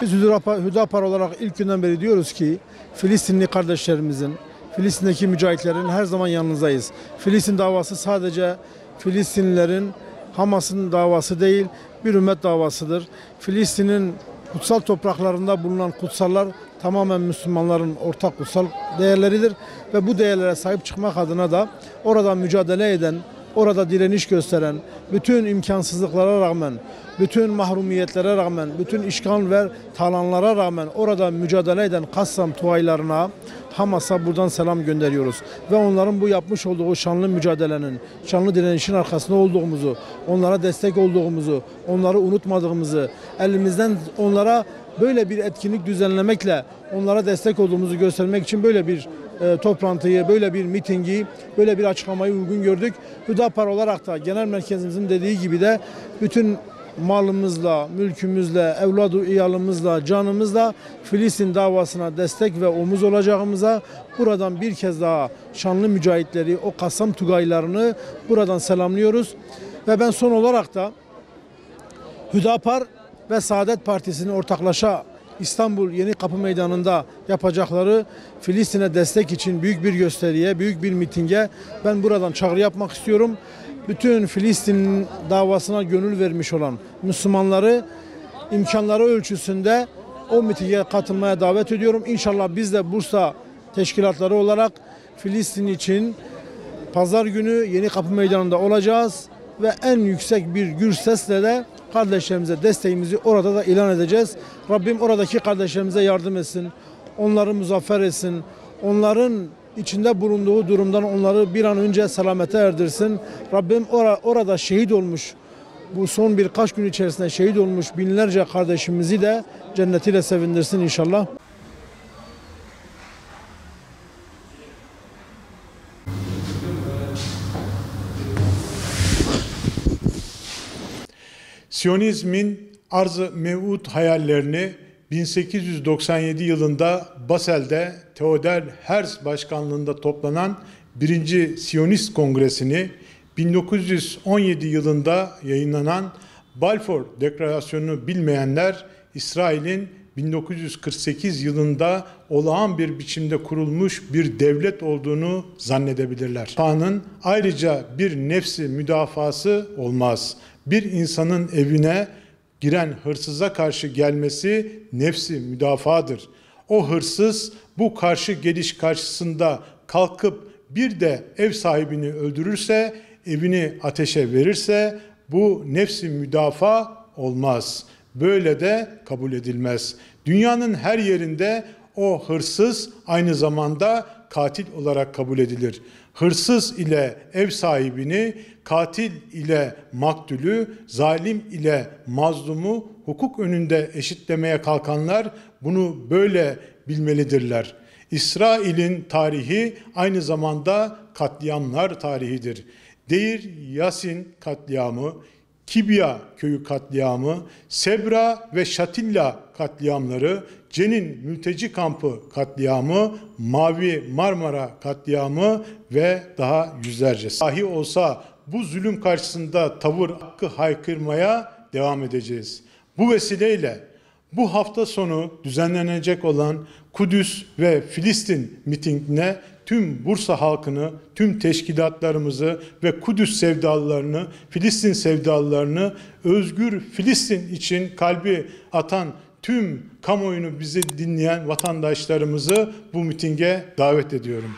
Biz Hüdapar olarak ilk günden beri diyoruz ki Filistinli kardeşlerimizin, Filistin'deki mücahitlerin her zaman yanınızdayız. Filistin davası sadece Filistinlilerin, Hamas'ın davası değil, bir ümmet davasıdır. Filistin'in kutsal topraklarında bulunan kutsallar tamamen Müslümanların ortak kutsal değerleridir. Ve bu değerlere sahip çıkmak adına da orada mücadele eden, orada direniş gösteren, bütün imkansızlıklara rağmen, bütün mahrumiyetlere rağmen, bütün işgal ve talanlara rağmen orada mücadele eden Kassam tuaylarına, Hamas'a buradan selam gönderiyoruz. Ve onların bu yapmış olduğu şanlı mücadelenin, şanlı direnişin arkasında olduğumuzu, onlara destek olduğumuzu, onları unutmadığımızı, elimizden onlara böyle bir etkinlik düzenlemekle onlara destek olduğumuzu göstermek için böyle bir toplantıyı, böyle bir mitingi, böyle bir açıklamayı uygun gördük. Hüdapar olarak da genel merkezimizin dediği gibi de bütün malımızla, mülkümüzle, evladı iyalımızla, canımızla Filistin davasına destek ve omuz olacağımıza buradan bir kez daha şanlı mücahitleri, o Kassam Tugaylarını buradan selamlıyoruz. Ve ben son olarak da Hüdapar ve Saadet Partisi'nin ortaklaşa İstanbul Yeni Kapı Meydanı'nda yapacakları Filistin'e destek için büyük bir gösteriye, büyük bir mitinge ben buradan çağrı yapmak istiyorum. Bütün Filistin davasına gönül vermiş olan Müslümanları imkanları ölçüsünde o mitinge katılmaya davet ediyorum. İnşallah biz de Bursa teşkilatları olarak Filistin için pazar günü Yeni Kapı Meydanı'nda olacağız ve en yüksek bir gür sesle de kardeşlerimize desteğimizi orada da ilan edeceğiz. Rabbim oradaki kardeşlerimize yardım etsin, onları muzaffer etsin, onların içinde bulunduğu durumdan onları bir an önce selamete erdirsin. Rabbim orada şehit olmuş, bu son birkaç gün içerisinde şehit olmuş binlerce kardeşimizi de cennetiyle sevindirsin inşallah. Siyonizmin arz-ı mev'ud hayallerini 1897 yılında Basel'de Theodor Herzl başkanlığında toplanan 1. Siyonist Kongresi'ni 1917 yılında yayınlanan Balfour Deklarasyonu'nu bilmeyenler İsrail'in 1948 yılında olağan bir biçimde kurulmuş bir devlet olduğunu zannedebilirler. Tanrı'nın ayrıca bir nefsi müdafası olmaz. Bir insanın evine giren hırsıza karşı gelmesi nefsi müdafadır. O hırsız bu karşı geliş karşısında kalkıp bir de ev sahibini öldürürse, evini ateşe verirse bu nefsi müdafaa olmaz. Böyle de kabul edilmez. Dünyanın her yerinde o hırsız aynı zamanda katil olarak kabul edilir. Hırsız ile ev sahibini, katil ile maktulü, zalim ile mazlumu hukuk önünde eşitlemeye kalkanlar bunu böyle bilmelidirler. İsrail'in tarihi aynı zamanda katliamlar tarihidir. Deir Yasin katliamı, Kibya köyü katliamı, Sebra ve Şatilla katliamları, Cenin mülteci kampı katliamı, Mavi Marmara katliamı ve daha yüzlerce. Dahi olsa bu zulüm karşısında tavır hakkı haykırmaya devam edeceğiz. Bu vesileyle bu hafta sonu düzenlenecek olan Kudüs ve Filistin mitingine tüm Bursa halkını, tüm teşkilatlarımızı ve Kudüs sevdalılarını, Filistin sevdalılarını, özgür Filistin için kalbi atan tüm kamuoyunu bizi dinleyen vatandaşlarımızı bu mitinge davet ediyorum.